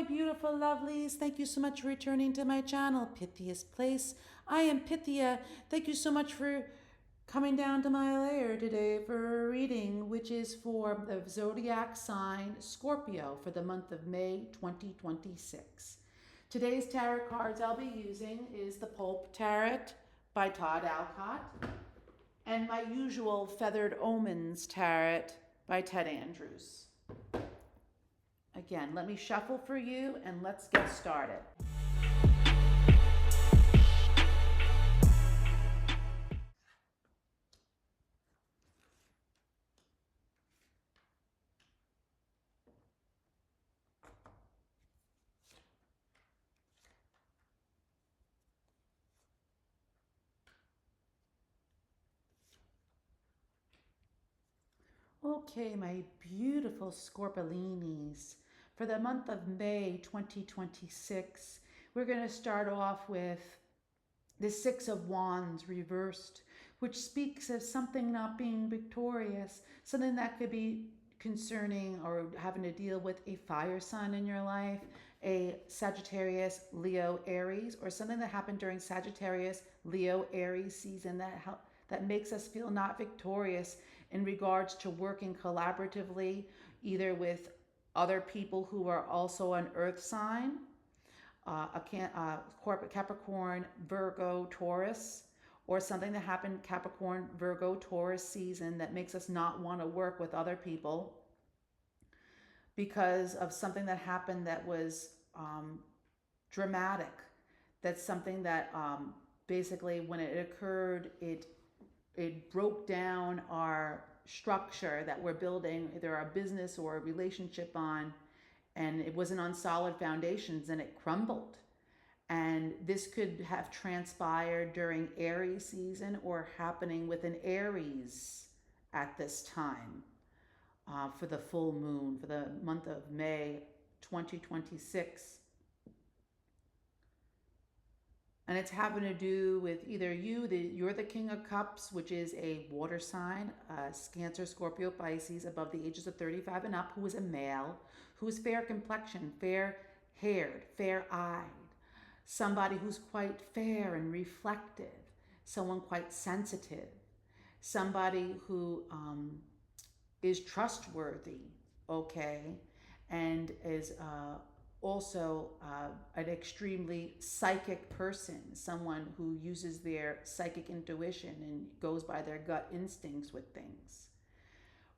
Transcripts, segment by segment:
beautiful lovelies. Thank you so much for returning to my channel, Pythia's Place. I am Pythia. Thank you so much for coming down to my lair today for a reading, which is for the zodiac sign Scorpio for the month of May 2026. Today's tarot cards I'll be using is the Pulp Tarot by Todd Alcott and my usual Feathered Omens Tarot by Ted Andrews. Again, let me shuffle for you and let's get started. Okay, my beautiful Scorpiolinis. For the month of May 2026, we're going to start off with the Six of Wands reversed, which speaks of something not being victorious, something that could be concerning or having to deal with a fire sign in your life, a Sagittarius, Leo, Aries, or something that happened during Sagittarius, Leo, Aries season that makes us feel not victorious in regards to working collaboratively, either with other people who are also an earth sign, Capricorn, Virgo, Taurus, or something that happened Capricorn, Virgo, Taurus season that makes us not want to work with other people because of something that happened that was dramatic. That's something that basically when it occurred, it broke down our structure that we're building, either our business or a relationship on, and it wasn't on solid foundations and it crumbled. And this could have transpired during Aries season or happening with an Aries at this time for the full moon for the month of May 2026. And it's having to do with either you're the King of Cups, which is a water sign, Cancer, Scorpio, Pisces, above the ages of 35 and up, who is a male, who is fair complexion, fair haired, fair eyed, somebody who's quite fair and reflective, someone quite sensitive, somebody who is trustworthy, okay, and is also an extremely psychic person, someone who uses their psychic intuition and goes by their gut instincts with things.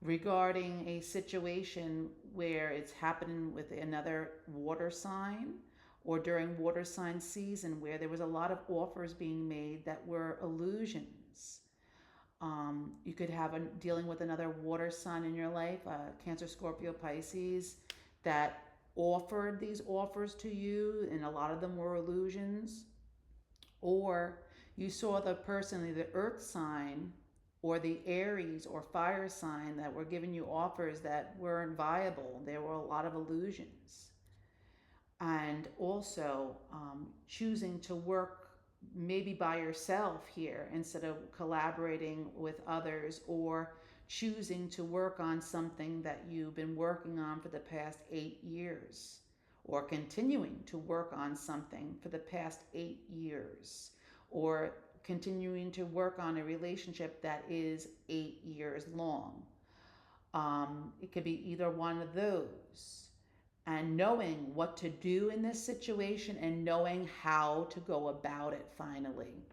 Regarding a situation where it's happening with another water sign or during water sign season where there was a lot of offers being made that were illusions. You could have dealing with another water sign in your life, Cancer, Scorpio, Pisces, that offered these offers to you and a lot of them were illusions, or you saw the person, the earth sign or the Aries or fire sign, that were giving you offers that weren't viable. There were a lot of illusions. And also choosing to work maybe by yourself here instead of collaborating with others, or choosing to work on something that you've been working on for the past 8 years, or continuing to work on something for the past 8 years, or continuing to work on a relationship that is 8 years long. It could be either one of those. And knowing what to do in this situation and knowing how to go about it finally.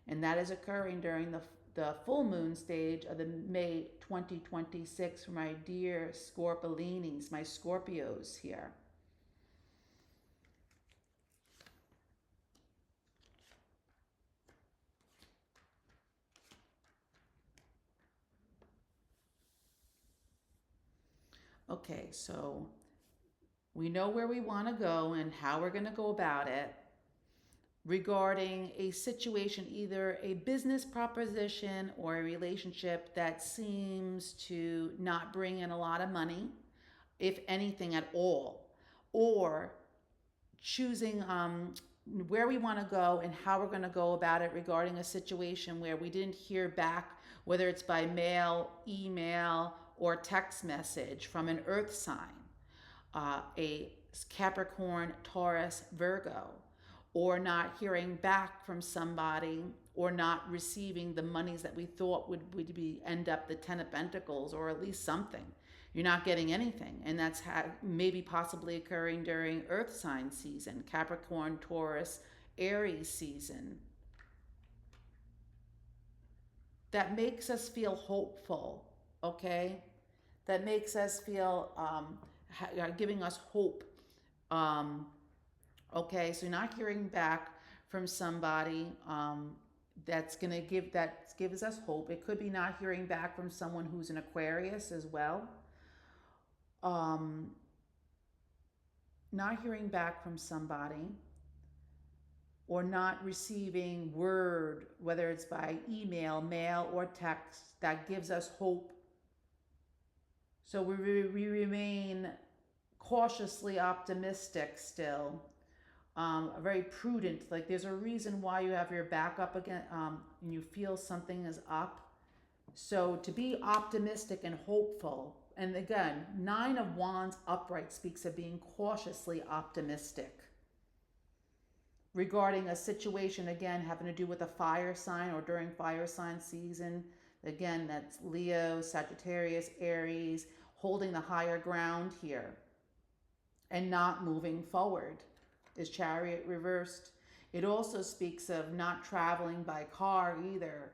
And that is occurring during the full moon stage of the May 2026 for my dear Scorpiolinis, my Scorpios here. Okay, so we know where we want to go and how we're going to go about it. Regarding a situation, either a business proposition or a relationship that seems to not bring in a lot of money, if anything at all, or choosing where we want to go and how we're going to go about it regarding a situation where we didn't hear back, whether it's by mail, email, or text message from an earth sign, a Capricorn, Taurus, Virgo, or not hearing back from somebody, or not receiving the monies that we thought would be end up the Ten of Pentacles, or at least something. You're not getting anything, and that's maybe possibly occurring during Earth sign season, Capricorn, Taurus, Aries season. That makes us feel hopeful, okay? That makes us feel giving us hope. Okay, so not hearing back from somebody that's gonna that gives us hope. It could be not hearing back from someone who's an Aquarius as well. Um, Not hearing back from somebody, or not receiving word, whether it's by email, mail, or text, that gives us hope. So we remain cautiously optimistic still, very prudent. Like there's a reason why you have your back up again, and you feel something is up. So to be optimistic and hopeful, and again, Nine of Wands upright speaks of being cautiously optimistic regarding a situation, again, having to do with a fire sign or during fire sign season. Again, that's Leo, Sagittarius, Aries, holding the higher ground here and not moving forward is Chariot reversed. It also speaks of not traveling by car either.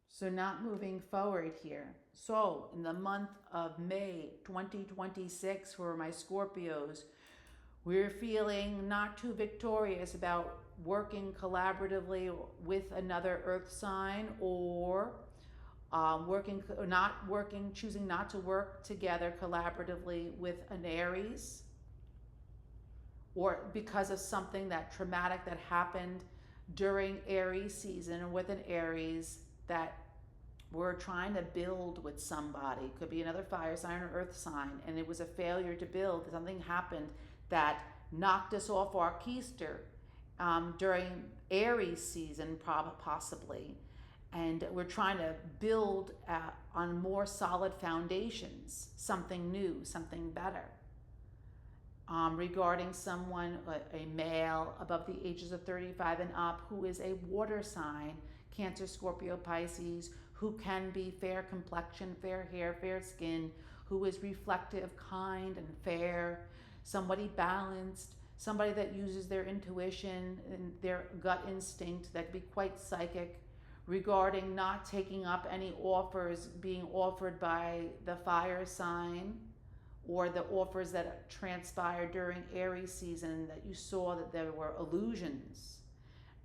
So not moving forward here. So in the month of May 2026, for my Scorpios, we're feeling not too victorious about working collaboratively with another earth sign, or choosing not to work together collaboratively with an Aries, or because of something that traumatic that happened during Aries season with an Aries that we're trying to build with somebody. Could be another fire sign or earth sign, and it was a failure to build. Something happened that knocked us off our keister during Aries season, possibly. And we're trying to build on more solid foundations, something new, something better. Regarding someone, a male above the ages of 35 and up, who is a water sign, Cancer, Scorpio, Pisces, who can be fair complexion, fair hair, fair skin, who is reflective, kind, and fair, somebody balanced, somebody that uses their intuition and their gut instinct, that could be quite psychic, regarding not taking up any offers being offered by the fire sign, or the offers that transpired during Aries season that you saw that there were illusions,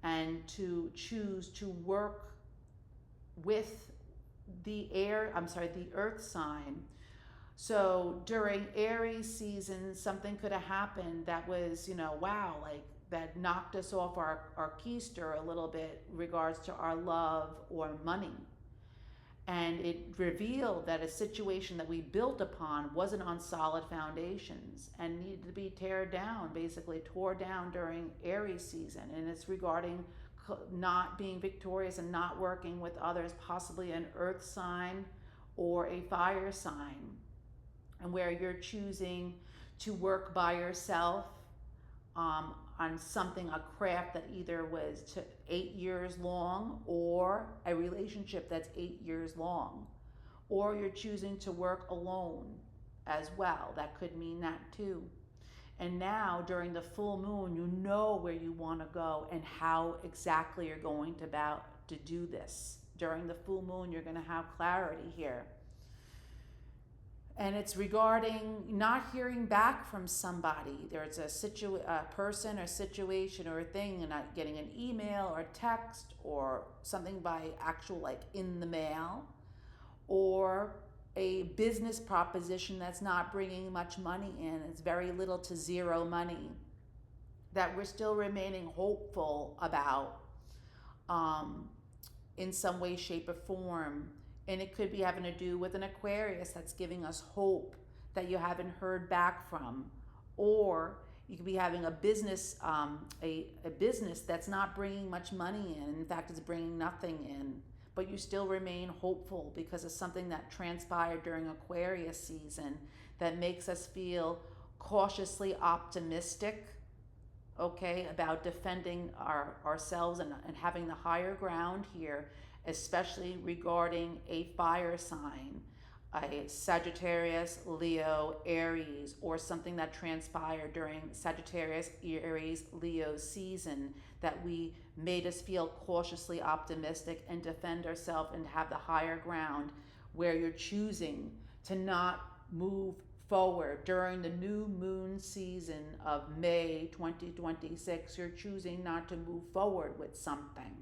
and to choose to work with the earth sign. So during Aries season, something could have happened that was, wow, like that knocked us off our keister a little bit in regards to our love or money. And it revealed that a situation that we built upon wasn't on solid foundations and needed to be tore down during Aries season. And it's regarding not being victorious and not working with others, possibly an earth sign or a fire sign, and where you're choosing to work by yourself on something, a craft that either was 8 years long, or a relationship that's 8 years long, or you're choosing to work alone as well. That could mean that too. And now during the full moon, you know where you want to go and how exactly you're going to do this. During the full moon, you're going to have clarity here. And it's regarding not hearing back from somebody. There's a person or situation or a thing, and not getting an email or text or something by actual, like in the mail, or a business proposition that's not bringing much money in. It's very little to zero money that we're still remaining hopeful about in some way, shape, or form. And it could be having to do with an Aquarius that's giving us hope that you haven't heard back from. Or you could be having a business, a business that's not bringing much money in. In fact, it's bringing nothing in. but you still remain hopeful because of something that transpired during Aquarius season that makes us feel cautiously optimistic, okay, about defending ourselves and having the higher ground here, especially regarding a fire sign, a Sagittarius, Leo, Aries, or something that transpired during Sagittarius, Aries, Leo season that we made us feel cautiously optimistic and defend ourselves and have the higher ground, where you're choosing to not move forward during the new moon season of May 2026. You're choosing not to move forward with something.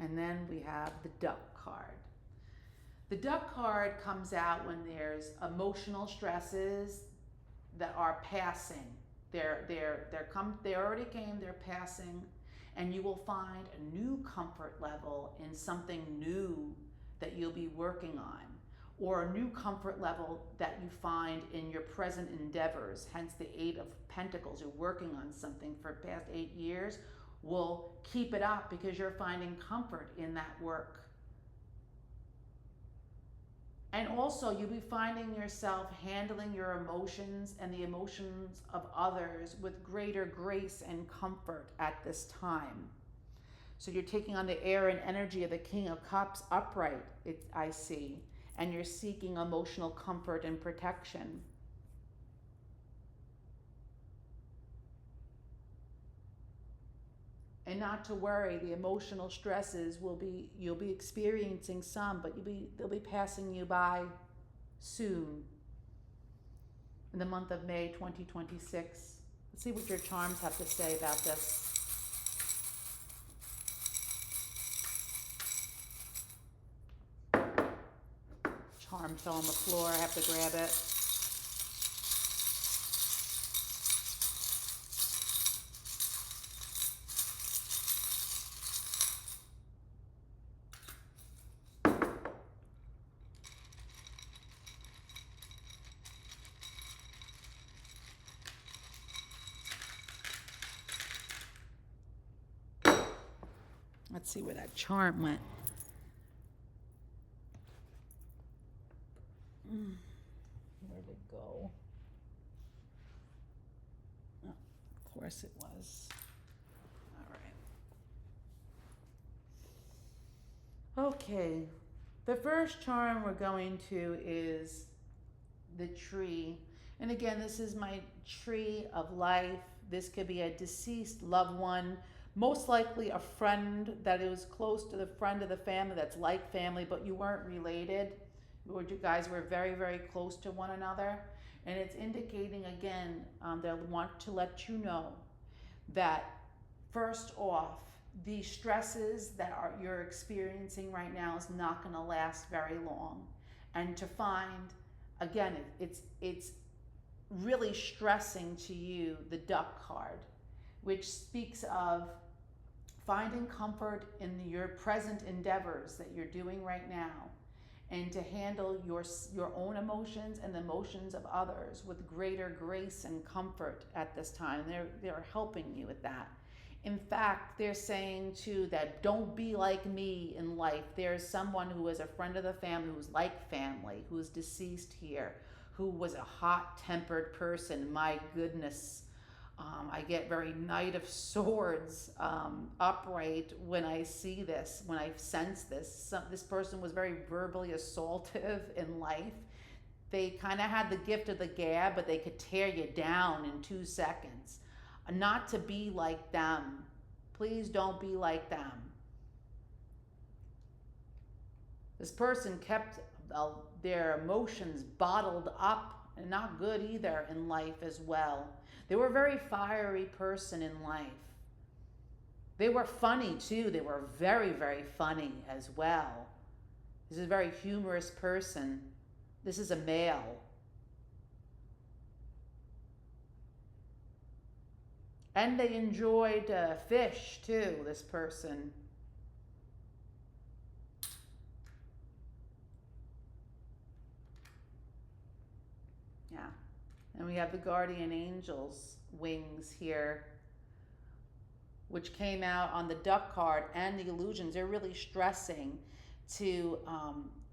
And then we have the Duck card. The Duck card comes out when there's emotional stresses that are passing. They already came, they're passing, and you will find a new comfort level in something new that you'll be working on, or a new comfort level that you find in your present endeavors, hence the Eight of Pentacles. You're working on something for the past 8 years. Will keep it up because you're finding comfort in that work. And also, you'll be finding yourself handling your emotions and the emotions of others with greater grace and comfort at this time. So you're taking on the air and energy of the King of Cups upright, I see, and you're seeking emotional comfort and protection. And not to worry, the emotional stresses you'll be experiencing some, but they'll be passing you by soon. In the month of May 2026. Let's see what your charms have to say about this. Charm fell on the floor, I have to grab it. Let's see where that charm went. Where'd it go? Oh, of course it was. All right. Okay. The first charm we're going to is the tree. And again, this is my tree of life. This could be a deceased loved one, most likely a friend that is close to the friend of the family that's like family, but you weren't related. You guys were very, very close to one another. And it's indicating, again, they want to let you know that, first off, the stresses that you're experiencing right now is not going to last very long. And to find, again, it's really stressing to you, the Duck card, which speaks of finding comfort in your present endeavors that you're doing right now, and to handle your own emotions and the emotions of others with greater grace and comfort at this time. They're helping you with that. In fact, they're saying too that don't be like me in life. There's someone who is a friend of the family, who's like family, who's deceased here, who was a hot-tempered person. My goodness. I get very Knight of Swords upright when I see this, when I sense this. This person was very verbally assaultive in life. They kind of had the gift of the gab, but they could tear you down in 2 seconds. Not to be like them. Please don't be like them. This person kept their emotions bottled up, and not good either in life as well. They were a very fiery person in life. They were funny too. They were very, very funny as well. This is a very humorous person. This is a male. And they enjoyed fish too, this person. Yeah. And we have the guardian angels wings here, which came out on the duck card, and the illusions. They're really stressing to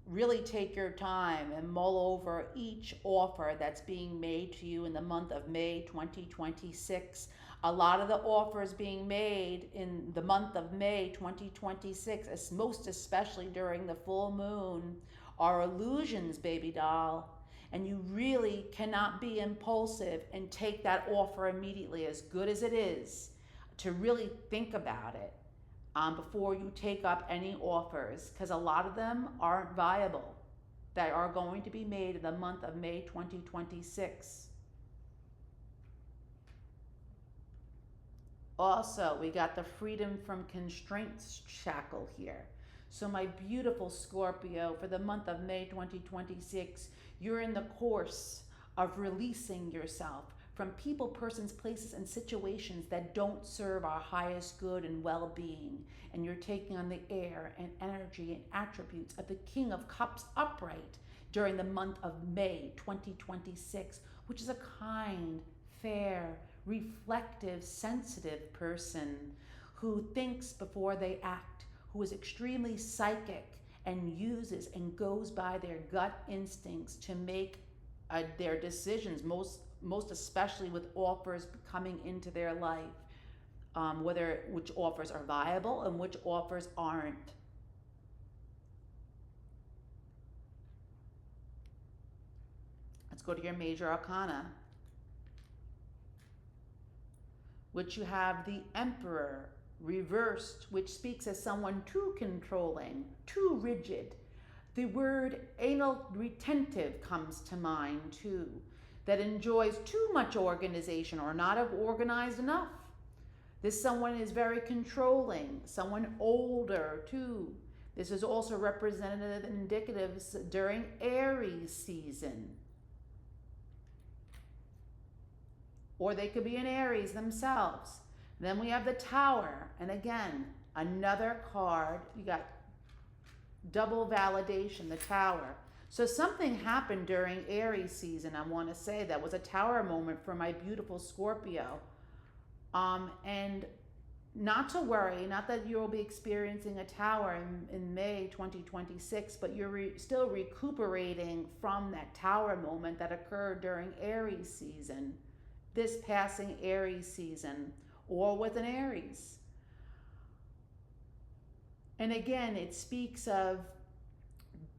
really take your time and mull over each offer that's being made to you in the month of May 2026. A lot of the offers being made in the month of May 2026, most especially during the full moon, are illusions, baby doll. And you really cannot be impulsive and take that offer immediately, as good as it is, to really think about it before you take up any offers, because a lot of them aren't viable that are going to be made in the month of May 2026. Also, we got the freedom from constraints shackle here. So, my beautiful Scorpio, for the month of May 2026, you're in the course of releasing yourself from people, persons, places, and situations that don't serve our highest good and well being. And you're taking on the air and energy and attributes of the King of Cups upright during the month of May 2026, which is a kind, fair, reflective, sensitive person who thinks before they act, who is extremely psychic and uses and goes by their gut instincts to make their decisions, most especially with offers coming into their life, whether which offers are viable and which offers aren't. Let's go to your major arcana, which you have the Emperor reversed, which speaks as someone too controlling, too rigid. The word anal retentive comes to mind too, that enjoys too much organization or not organized enough. This someone is very controlling, someone older too. This is also representative and indicative during Aries season. Or they could be in Aries themselves. Then we have the Tower, and again, another card. You got double validation, the Tower. So something happened during Aries season, I want to say, that was a Tower moment for my beautiful Scorpio. And not to worry, not that you'll be experiencing a Tower in May 2026, but you're still recuperating from that Tower moment that occurred during Aries season, this passing Aries season, or with an Aries. And again, it speaks of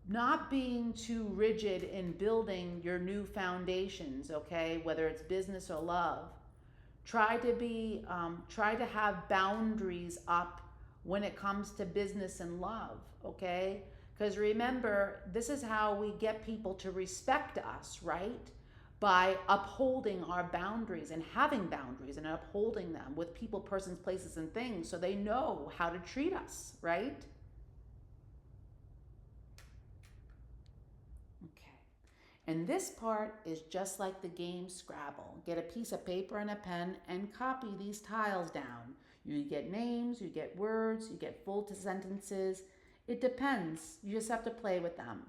not being too rigid in building your new foundations, okay, whether it's business or love. Try to have boundaries up when it comes to business and love, okay? Because remember, this is how we get people to respect us, right? By upholding our boundaries and having boundaries and upholding them with people, persons, places, and things, so they know how to treat us, right? Okay. And this part is just like the game Scrabble. Get a piece of paper and a pen and copy these tiles down. You get names, you get words, you get full sentences. It depends. You just have to play with them.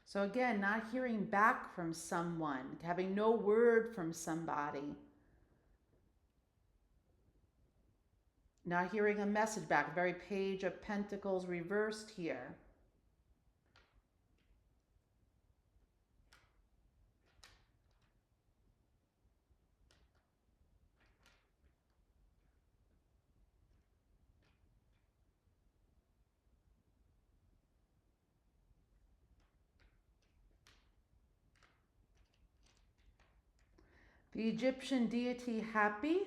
So again, not hearing back from someone, having no word from somebody, not hearing a message back, very Page of Pentacles reversed here. The Egyptian deity Happy.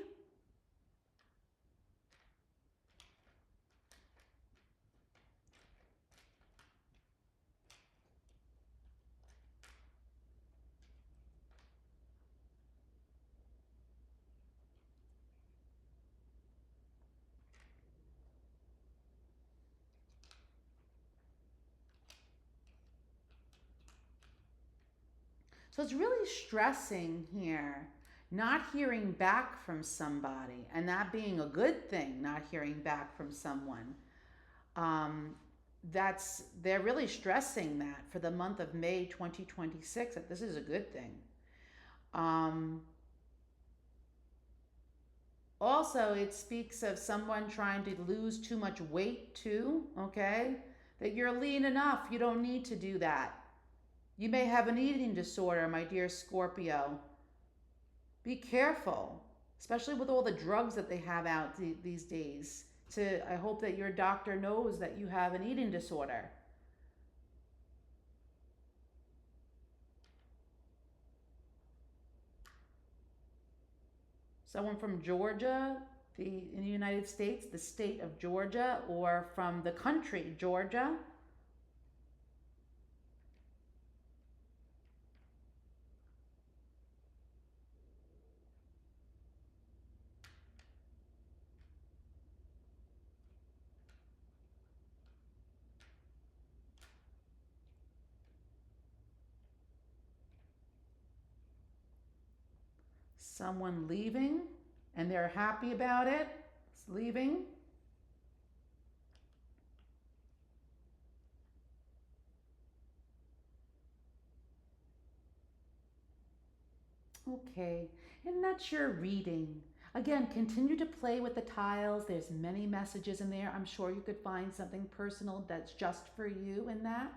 So it's really stressing here, not hearing back from somebody, and that being a good thing, not hearing back from someone. Um, they're really stressing that for the month of May 2026, that this is a good thing. Um, Also, it speaks of someone trying to lose too much weight, too, okay? That you're lean enough, you don't need to do that. You may have an eating disorder, my dear Scorpio. Be careful, especially with all the drugs that they have out these days. I hope that your doctor knows that you have an eating disorder. Someone from Georgia, in the United States, the state of Georgia, or from the country Georgia. Someone leaving and they're happy about it. It's leaving. Okay, and that's your reading. Again, continue to play with the tiles. There's many messages in there. I'm sure you could find something personal that's just for you in that.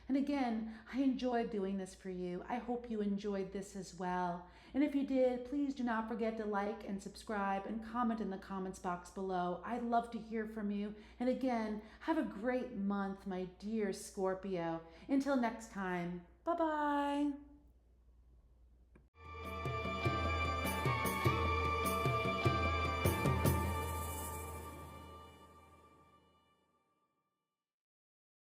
And again, I enjoyed doing this for you. I hope you enjoyed this as well. And if you did, please do not forget to like and subscribe and comment in the comments box below. I'd love to hear from you. And again, have a great month, my dear Scorpio. Until next time, bye bye.